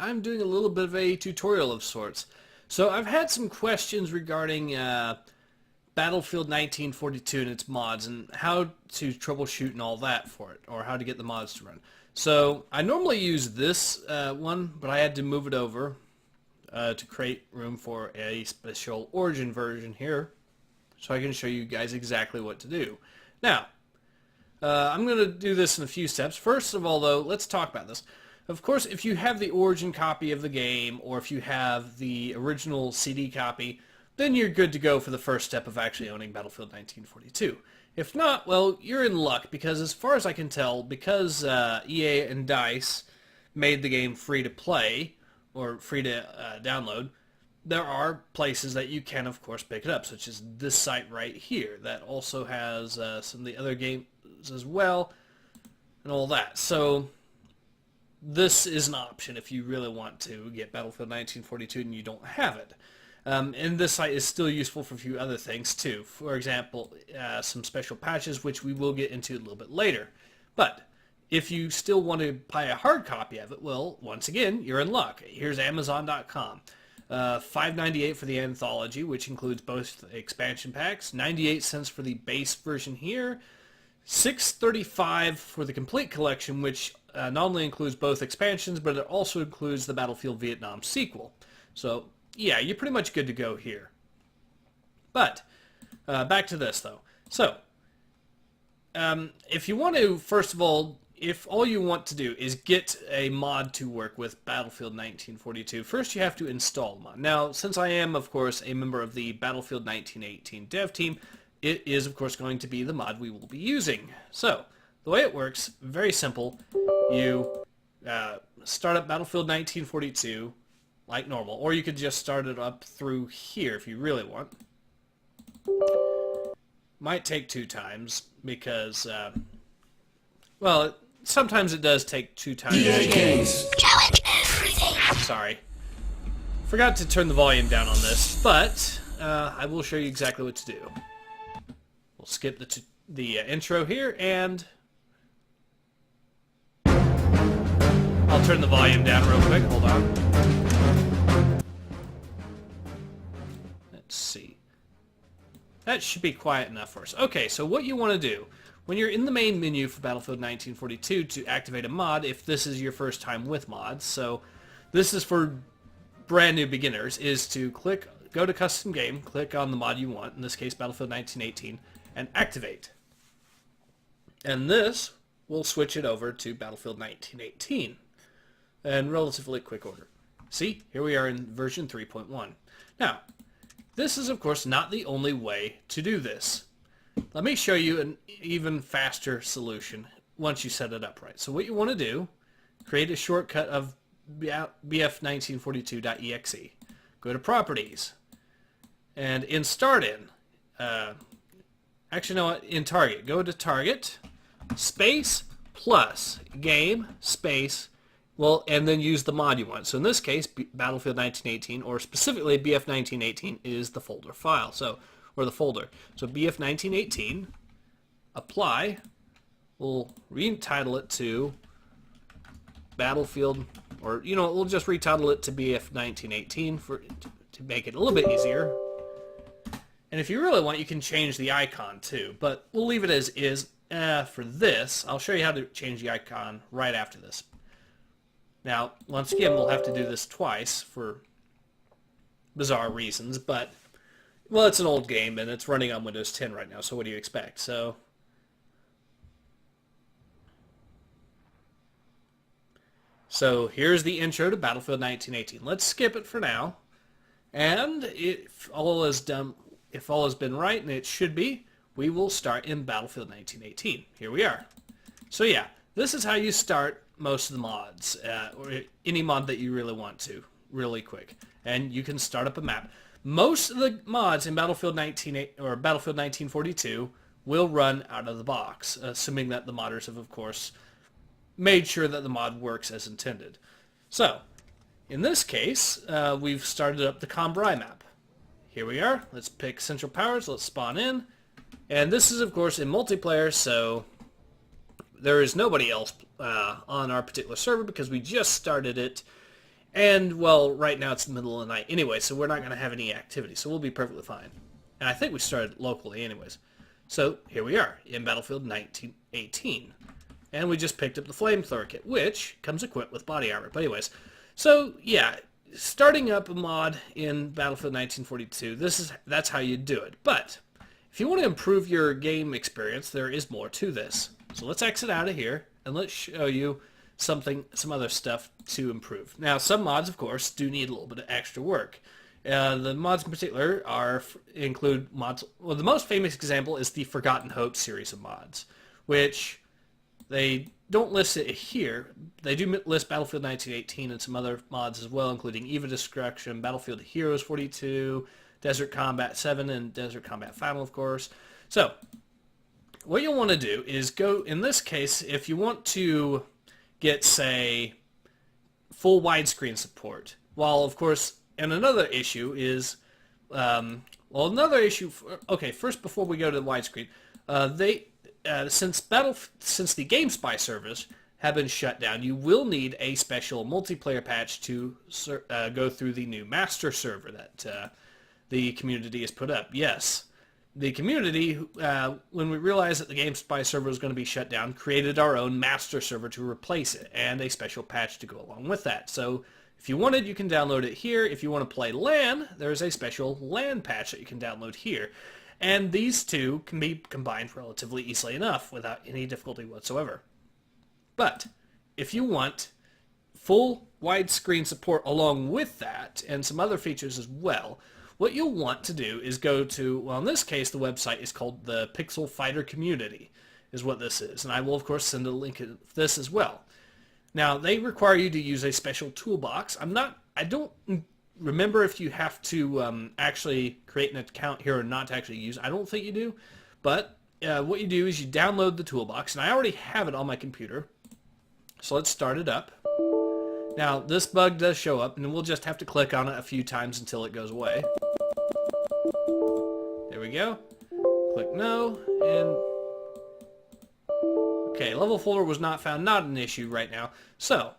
I'm doing a little bit of a tutorial of sorts. So I've had some questions regarding Battlefield 1942 and its mods and how to troubleshoot and all that for it, or how to get the mods to run. So I normally use this one, but I had to move it over to create room for a special Origin version here, so I can show you guys exactly what to do. Now, I'm going to do this in a few steps. First of all, though, let's talk about this. Of course, if you have the Origin copy of the game, or if you have the original CD copy, then you're good to go for the first step of actually owning Battlefield 1942. If not, well, you're in luck, because as far as I can tell, because EA and DICE made the game free to play, or free to download, there are places that you can, of course, pick it up, such as this site right here, that also has some of the other games as well, and all that. So this is an option if you really want to get Battlefield 1942 and you don't have it. And this site is still useful for a few other things too. For example, some special patches, which we will get into a little bit later. But if you still want to buy a hard copy of it, well, once again, you're in luck. Here's Amazon.com. $5.98 for the anthology, which includes both expansion packs. 98 cents for the base version here. $6.35 for the complete collection, which not only includes both expansions, but it also includes the Battlefield Vietnam sequel. So yeah, you're pretty much good to go here. But back to this, though. So if you want to, first of all, if all you want to do is get a mod to work with Battlefield 1942, first you have to install the mod. Now, since I am, of course, a member of the Battlefield 1918 dev team, it is, of course, going to be the mod we will be using. So the way it works, very simple. You start up Battlefield 1942 like normal, or you could just start it up through here if you really want. Might take 2 times because, well, sometimes it does take 2 times. Challenge everything. Sorry. Forgot to turn the volume down on this, but I will show you exactly what to do. We'll skip the intro here, and I'll turn the volume down real quick. Hold on. Let's see. That should be quiet enough for us. Okay, so what you want to do, when you're in the main menu for Battlefield 1942 to activate a mod, if this is your first time with mods, so this is for brand new beginners, is to go to custom game, click on the mod you want, in this case Battlefield 1918, and activate. And this will switch it over to Battlefield 1918 in relatively quick order. See, here we are in version 3.1. Now, this is of course not the only way to do this. Let me show you an even faster solution once you set it up right. So what you want to do, create a shortcut of bf1942.exe. Go to Properties, and in Start-In, actually, no, in Target, go to Target, space, plus, game, space, well, and then use the mod you want. So in this case, Battlefield 1918, or specifically BF1918, is the folder file. So, or the folder. So BF1918, apply, we'll retitle it to Battlefield, or, you know, we'll just retitle it to BF1918 to make it a little bit easier. And if you really want, you can change the icon too, but we'll leave it as is. For this, I'll show you how to change the icon right after this. Now, once again, we'll have to do this twice for bizarre reasons, but, well, it's an old game, and it's running on Windows 10 right now, so what do you expect? So here's the intro to Battlefield 1918. Let's skip it for now, and if all is done, if all has been right, and it should be, we will start in Battlefield 1918. Here we are. So yeah, this is how you start most of the mods, or any mod that you really want to, really quick. And you can start up a map. Most of the mods in Battlefield 1942 will run out of the box, assuming that the modders have, of course, made sure that the mod works as intended. So, in this case, we've started up the Cambrai map. Here we are. Let's pick Central Powers. Let's spawn in. And this is, of course, in multiplayer, so there is nobody else on our particular server because we just started it And, well, right now it's the middle of the night anyway, so we're not going to have any activity, so we'll be perfectly fine. And I think we started locally anyways. So here we are in Battlefield 1918. And we just picked up the flamethrower kit, which comes equipped with body armor. But anyways, so yeah, starting up a mod in Battlefield 1942, that's how you do it. But if you want to improve your game experience, there is more to this. So let's exit out of here and let's show you some other stuff to improve. Now, some mods, of course, do need a little bit of extra work. The mods in particular include mods. Well, the most famous example is the Forgotten Hope series of mods, which they don't list it here. They do list Battlefield 1918 and some other mods as well, including EVA Destruction, Battlefield Heroes 42, Desert Combat 7, and Desert Combat Final, of course. So, what you'll want to do is go, in this case, if you want to get, say, full widescreen support, while, of course, and another issue is, okay, first before we go to the widescreen, since the GameSpy servers have been shut down, you will need a special multiplayer patch to go through the new master server that the community has put up. Yes, the community, when we realized that the GameSpy server was going to be shut down, created our own master server to replace it, and a special patch to go along with that. So if you wanted, you can download it here. If you want to play LAN, there's a special LAN patch that you can download here. And these two can be combined relatively easily enough without any difficulty whatsoever. But if you want full widescreen support along with that, and some other features as well, what you'll want to do is go to, well, in this case, the website is called the Pixel Fighter Community, is what this is. And I will, of course, send a link to this as well. Now, they require you to use a special toolbox. I don't remember if you have to actually create an account here or not to actually use. I don't think you do. But what you do is you download the toolbox, and I already have it on my computer. So let's start it up. Now, this bug does show up, and we'll just have to click on it a few times until it goes away. There we go. Click no, and okay, level folder was not found. Not an issue right now. So,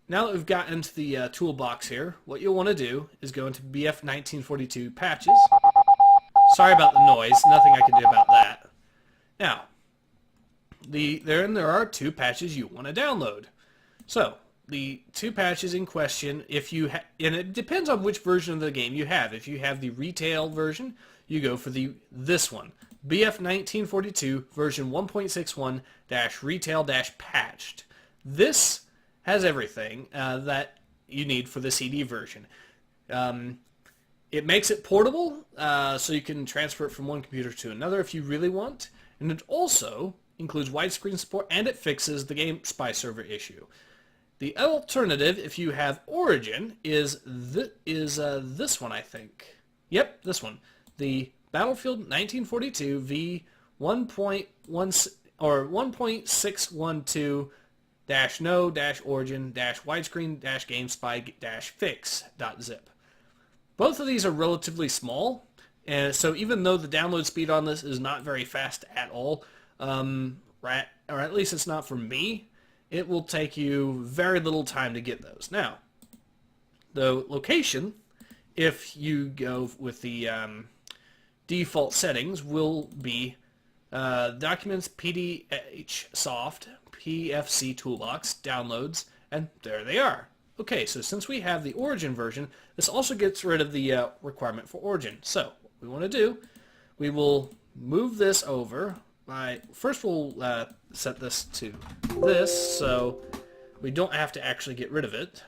now that we've gotten into the toolbox here, what you'll want to do is go into BF 1942 patches. Sorry about the noise. Nothing I can do about that. Now, there are two patches you want to download. So, the two patches in question, and it depends on which version of the game you have. If you have the retail version, you go for this one. BF 1942 version 1.61-retail-patched. This has everything that you need for the CD version. It makes it portable, so you can transfer it from one computer to another if you really want. And it also includes widescreen support, and it fixes the GameSpy server issue. The alternative, if you have Origin, is this one, I think. Yep, this one. The Battlefield 1942 V1.1 or 1.61-no-origin-widescreen-gamespy-fix.zip. Both of these are relatively small, and so even though the download speed on this is not very fast at all, or at least it's not for me, it will take you very little time to get those. Now, the location, if you go with the default settings, will be Documents, PDH Soft, PFC Toolbox, Downloads, and there they are. Okay, so since we have the Origin version, this also gets rid of the requirement for Origin. So, what we want to do, we will move this over. First we'll set this to this, so we don't have to actually get rid of it.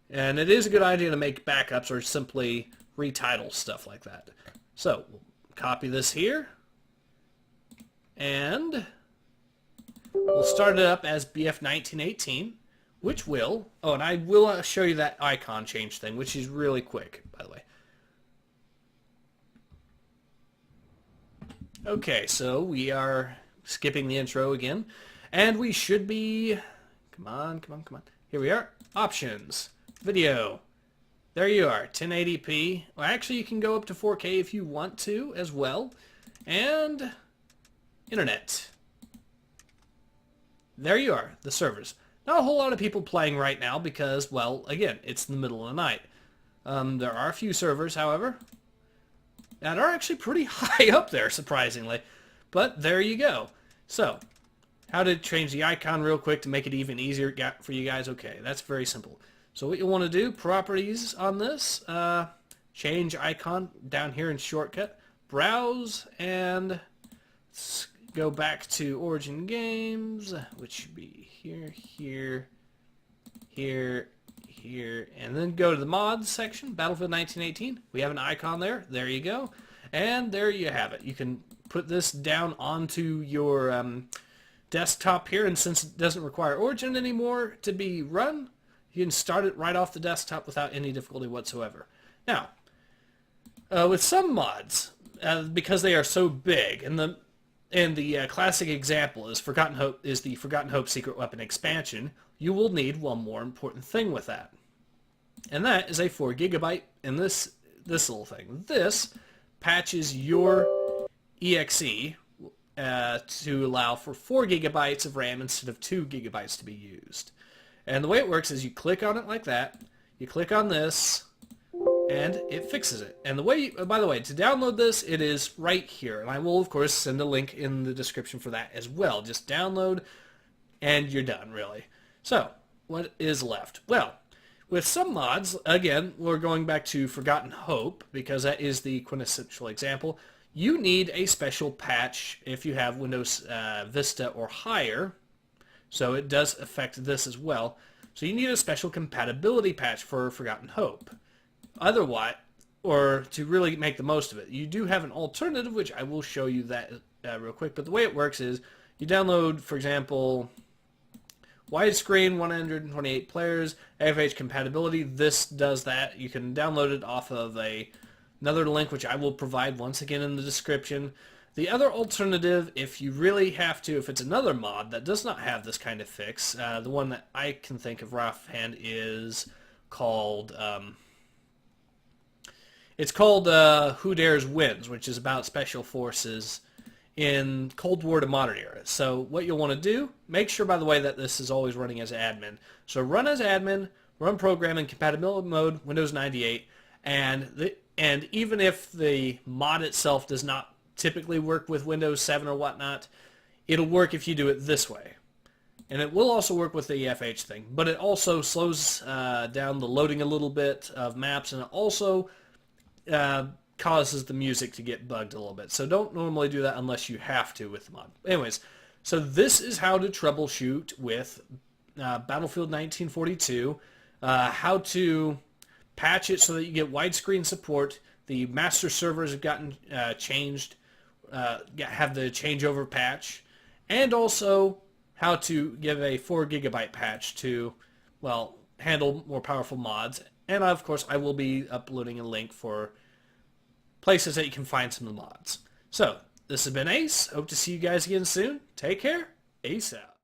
And it is a good idea to make backups or simply retitle stuff like that. So, we'll copy this here, and we'll start it up as BF 1918, which will, oh, and I will show you that icon change thing, which is really quick, by the way. Okay, so we are skipping the intro again, and we should be, come on, here we are, options, video, there you are, 1080p, well actually you can go up to 4K if you want to as well, and internet, there you are, the servers. Not a whole lot of people playing right now because, well, again, it's in the middle of the night. There are a few servers, however, that are actually pretty high up there, surprisingly. But there you go. So, how to change the icon real quick to make it even easier for you guys? Okay, that's very simple. So what you'll want to do, properties on this, change icon down here in shortcut, browse, and go back to Origin Games, which should be here, here, here, here, and then go to the mods section, Battlefield 1918. We have an icon there. There you go. And there you have it. You can put this down onto your desktop here, and since it doesn't require Origin anymore to be run, you can start it right off the desktop without any difficulty whatsoever. Now, with some mods, because they are so big, and the classic example is the Forgotten Hope Secret Weapon expansion, you will need one more important thing with that. And that is a 4 GB, and this little thing. This patches your EXE to allow for 4 GB of RAM instead of 2 GB to be used. And the way it works is you click on it like that, you click on this, and it fixes it. And the way, by the way, to download this, it is right here. And I will, of course, send a link in the description for that as well. Just download, and you're done, really. So, what is left? Well, with some mods, again, we're going back to Forgotten Hope, because that is the quintessential example. You need a special patch if you have Windows Vista or higher. So it does affect this as well. So you need a special compatibility patch for Forgotten Hope. Otherwise, or to really make the most of it, you do have an alternative, which I will show you that real quick. But the way it works is you download, for example, widescreen, 128 players, AFH compatibility. This does that. You can download it off of another link, which I will provide once again in the description. The other alternative, if you really have to, if it's another mod that does not have this kind of fix, the one that I can think of offhand is called, Who Dares Wins, which is about special forces in Cold War to modern era. So what you'll want to do, make sure, by the way, that this is always running as admin. So run as admin, run program in compatibility mode, Windows 98, and even if the mod itself does not typically work with Windows 7 or whatnot, it'll work if you do it this way. And it will also work with the EFH thing, but it also slows down the loading a little bit of maps, and it also causes the music to get bugged a little bit. So don't normally do that unless you have to with the mod. Anyways, so this is how to troubleshoot with Battlefield 1942, how to patch it so that you get widescreen support. The master servers have gotten changed, have the changeover patch, and also how to give a 4 GB patch to, well, handle more powerful mods. And of course, I will be uploading a link for places that you can find some of the mods. So, this has been Ace. Hope to see you guys again soon. Take care. Ace out.